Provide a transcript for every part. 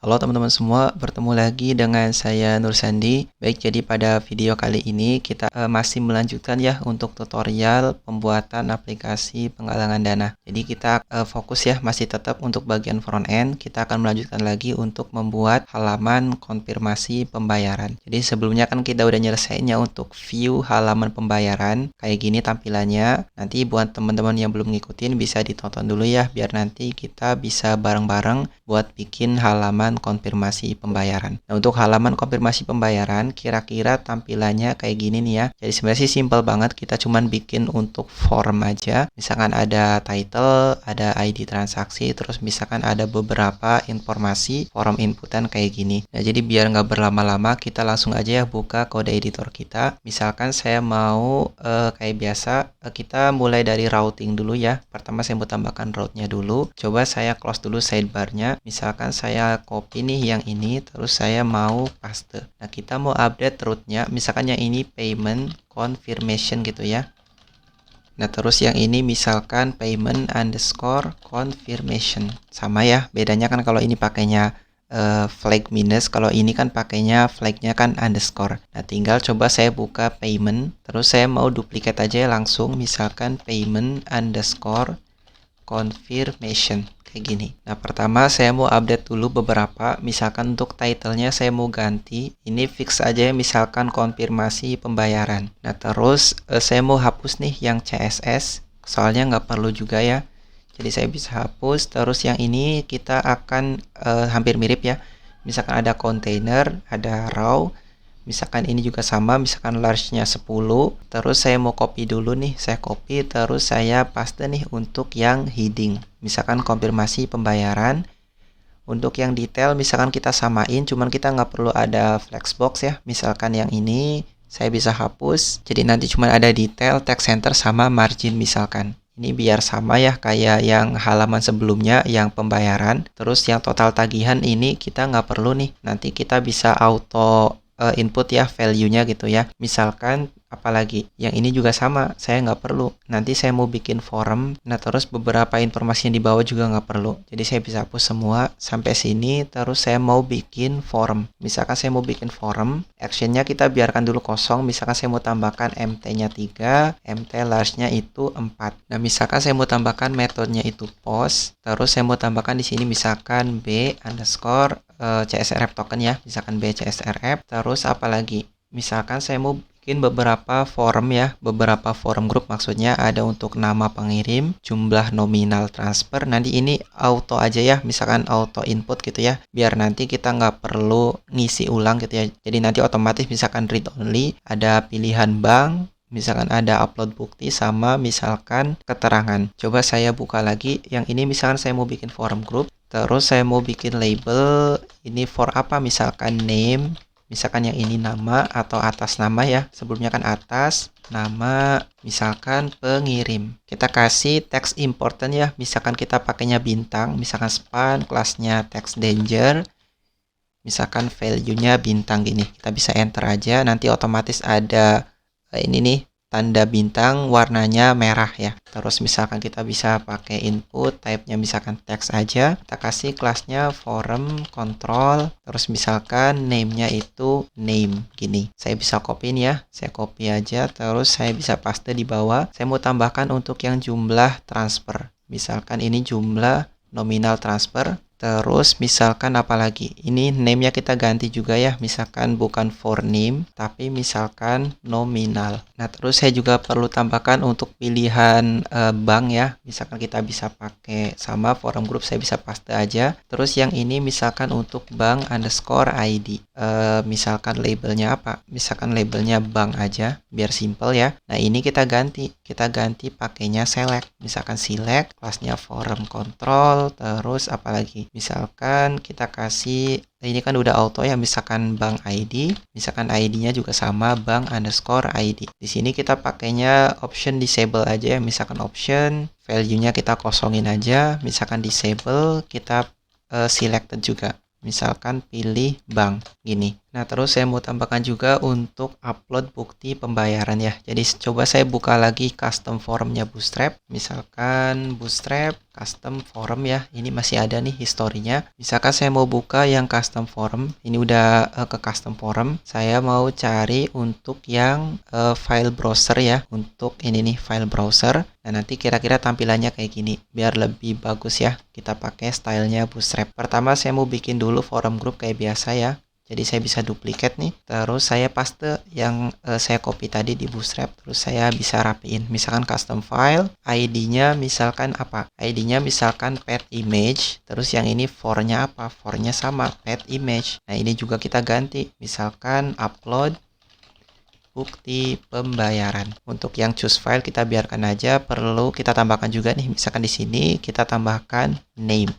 Halo teman-teman semua, bertemu lagi dengan saya Nur Sandi. Baik, jadi pada video kali ini kita masih melanjutkan ya untuk tutorial pembuatan aplikasi penggalangan dana. Jadi kita fokus ya masih tetap untuk bagian front end. Kita akan melanjutkan lagi untuk membuat halaman konfirmasi pembayaran. Jadi sebelumnya kan kita udah nyelesain ya untuk view halaman pembayaran. Kayak gini tampilannya. Nanti buat teman-teman yang belum ngikutin bisa ditonton dulu ya, biar nanti kita bisa bareng-bareng buat bikin halaman konfirmasi pembayaran. Nah, untuk halaman konfirmasi pembayaran kira-kira tampilannya kayak gini nih ya. Jadi sebenarnya sih simple banget, kita cuman bikin untuk form aja. Misalkan ada title, ada ID transaksi, terus misalkan ada beberapa informasi form inputan kayak gini. Nah, jadi biar nggak berlama-lama kita langsung aja ya buka kode editor kita. Misalkan saya mau kayak biasa kita mulai dari routing dulu ya. Pertama saya mau tambahkan route-nya dulu. Coba saya close dulu sidebar-nya. Misalkan saya copy nih yang ini, terus saya mau paste. Nah, kita mau update route-nya, misalkan yang ini payment confirmation gitu ya. Nah, terus yang ini misalkan payment underscore confirmation. Sama ya, bedanya kan kalau ini pakainya flag minus, kalau ini kan pakainya flagnya kan underscore. Nah, tinggal coba saya buka payment, terus saya mau duplikat aja langsung, misalkan payment underscore confirmation kayak gini. Nah, pertama saya mau update dulu beberapa. Misalkan untuk titlenya saya mau ganti, ini fix aja ya, misalkan konfirmasi pembayaran. Nah, terus saya mau hapus nih yang CSS, soalnya nggak perlu juga ya, jadi saya bisa hapus. Terus yang ini kita akan hampir mirip ya, misalkan ada container, ada row. Misalkan ini juga sama, misalkan large-nya 10. Terus saya mau copy dulu nih, saya copy terus saya paste nih untuk yang heading. Misalkan konfirmasi pembayaran. Untuk yang detail misalkan kita samain, cuman kita nggak perlu ada flexbox ya. Misalkan yang ini saya bisa hapus, jadi nanti cuma ada detail, text center sama margin misalkan. Ini biar sama ya kayak yang halaman sebelumnya yang pembayaran. Terus yang total tagihan ini kita nggak perlu nih, nanti kita bisa auto input ya value-nya gitu ya. Misalkan apalagi yang ini juga sama, saya nggak perlu. Nanti saya mau bikin form, nah terus beberapa informasi yang di bawah juga nggak perlu. Jadi saya bisa hapus semua sampai sini. Terus saya mau bikin form. Misalkan saya mau bikin form, actionnya kita biarkan dulu kosong. Misalkan saya mau tambahkan mt-nya 3, mt large-nya itu 4. Nah, misalkan saya mau tambahkan metodenya itu post, terus saya mau tambahkan di sini misalkan b underscore CSRF token ya, misalkan BCSRF. Terus apalagi, misalkan saya mau bikin beberapa forum ya, beberapa forum grup, maksudnya ada untuk nama pengirim, jumlah nominal transfer. Nanti ini auto aja ya, misalkan auto input gitu ya, biar nanti kita nggak perlu ngisi ulang gitu ya. Jadi nanti otomatis misalkan read only, ada pilihan bank, misalkan ada upload bukti, sama misalkan keterangan. Coba saya buka lagi, yang ini misalkan saya mau bikin forum group, terus saya mau bikin label, ini for apa, misalkan name, misalkan yang ini nama atau atas nama ya, sebelumnya kan atas, nama, misalkan pengirim. Kita kasih text important ya, misalkan kita pakainya bintang, misalkan span, kelasnya text danger, misalkan value-nya bintang gini. Kita bisa enter aja, nanti otomatis ada ini nih tanda bintang warnanya merah ya. Terus misalkan kita bisa pakai input type-nya misalkan text aja, kita kasih kelasnya forum control, terus misalkan name-nya itu name gini. Saya bisa copy ini ya, saya copy aja, terus saya bisa paste di bawah. Saya mau tambahkan untuk yang jumlah transfer, misalkan ini jumlah nominal transfer. Terus misalkan apalagi, ini name-nya kita ganti juga ya, misalkan bukan for name tapi misalkan nominal. Nah, terus saya juga perlu tambahkan untuk pilihan bank ya, misalkan kita bisa pakai sama forum group, saya bisa paste aja. Terus yang ini misalkan untuk bank underscore ID, misalkan labelnya apa, misalkan labelnya bank aja biar simple ya. Nah, ini kita ganti pakainya select, misalkan select, kelasnya forum control, terus apalagi, misalkan kita kasih, ini kan udah auto ya, misalkan bank ID, misalkan ID-nya juga sama bank underscore ID. Di sini kita pakainya option disable aja ya, misalkan option value-nya kita kosongin aja, misalkan disable kita selected juga, misalkan pilih bank gini. Nah, terus saya mau tambahkan juga untuk upload bukti pembayaran ya. Jadi coba saya buka lagi custom formnya Bootstrap. Misalkan Bootstrap custom form ya. Ini masih ada nih historinya. Misalkan saya mau buka yang custom form. Ini udah ke custom form. Saya mau cari untuk yang file browser ya. Untuk ini nih file browser. Nah, nanti kira-kira tampilannya kayak gini. Biar lebih bagus ya. Kita pakai stylenya Bootstrap. Pertama saya mau bikin dulu forum group kayak biasa ya. Jadi saya bisa duplikat nih, terus saya paste yang saya copy tadi di Bootstrap, terus saya bisa rapiin. Misalkan custom file, ID-nya misalkan apa? ID-nya misalkan pet image, terus yang ini for-nya apa? For-nya sama, pet image. Nah, ini juga kita ganti, misalkan upload bukti pembayaran. Untuk yang choose file kita biarkan aja, perlu kita tambahkan juga nih, misalkan di sini kita tambahkan name.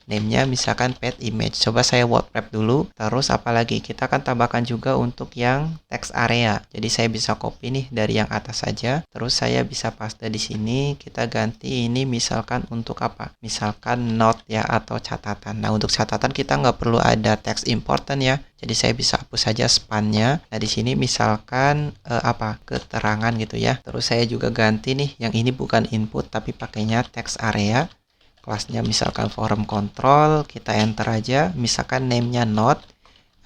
Name-nya misalkan pet image. Coba saya word wrap dulu. Terus apalagi kita akan tambahkan juga untuk yang text area. Jadi saya bisa copy nih dari yang atas saja. Terus saya bisa paste di sini. Kita ganti ini misalkan untuk apa? Misalkan note ya atau catatan. Nah, untuk catatan kita nggak perlu ada text important ya. Jadi saya bisa hapus saja span-nya. Nah, di sini misalkan apa? Keterangan gitu ya. Terus saya juga ganti nih yang ini bukan input tapi pakainya text area. Kelasnya misalkan forum control, kita enter aja, misalkan name-nya not,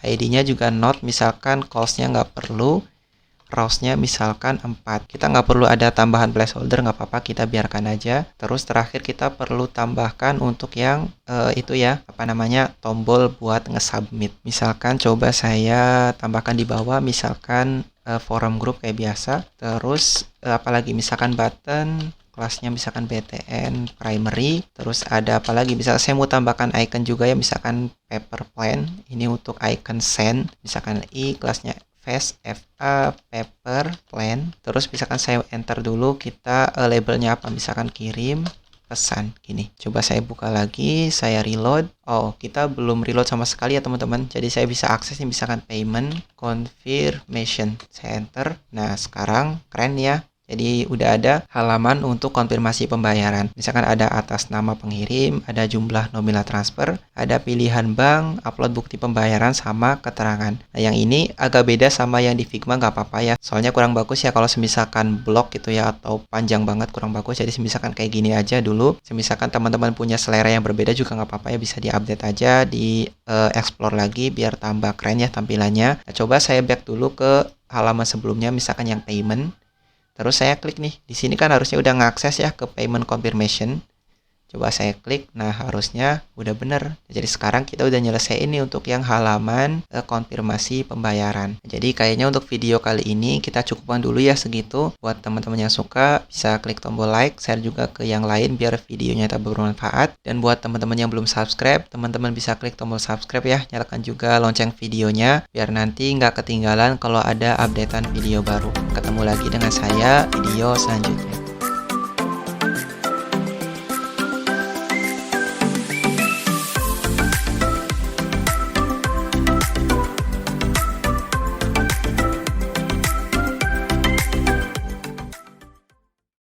ID-nya juga not, misalkan calls-nya nggak perlu, rows-nya misalkan 4. Kita nggak perlu ada tambahan placeholder, nggak apa-apa, kita biarkan aja. Terus terakhir kita perlu tambahkan untuk yang itu ya, apa namanya, tombol buat nge-submit. Misalkan coba saya tambahkan di bawah, misalkan forum group kayak biasa. Terus apalagi misalkan button, kelasnya misalkan btn primary, terus ada apa lagi, misalkan saya mau tambahkan icon juga ya, misalkan paper plan, ini untuk icon send, misalkan kelasnya face fa paper plan, terus misalkan saya enter dulu, kita labelnya apa, misalkan kirim pesan gini. Coba saya buka lagi, saya reload. Oh, kita belum reload sama sekali ya teman-teman. Jadi saya bisa akses nih, misalkan payment confirmation, saya enter. Nah, sekarang keren ya. Jadi udah ada halaman untuk konfirmasi pembayaran. Misalkan ada atas nama pengirim, ada jumlah nominal transfer, ada pilihan bank, upload bukti pembayaran sama keterangan. Nah, yang ini agak beda sama yang di Figma, nggak apa-apa ya. Soalnya kurang bagus ya kalau misalkan blok gitu ya atau panjang banget kurang bagus. Jadi misalkan kayak gini aja dulu. Misalkan teman-teman punya selera yang berbeda juga nggak apa-apa ya, bisa diupdate aja, di explore lagi biar tambah keren ya tampilannya. Nah, coba saya back dulu ke halaman sebelumnya, misalkan yang payment. Terus saya klik nih, di sini kan harusnya udah ngakses ya ke payment confirmation. Coba saya klik, nah harusnya udah bener. Jadi sekarang kita udah nyelesain nih untuk yang halaman konfirmasi pembayaran. Jadi kayaknya untuk video kali ini kita cukupkan dulu ya segitu. Buat teman-teman yang suka bisa klik tombol like, share juga ke yang lain biar videonya tetap bermanfaat. Dan buat teman-teman yang belum subscribe, teman-teman bisa klik tombol subscribe ya. Nyalakan juga lonceng videonya biar nanti nggak ketinggalan kalau ada updatean video baru. Ketemu lagi dengan saya video selanjutnya.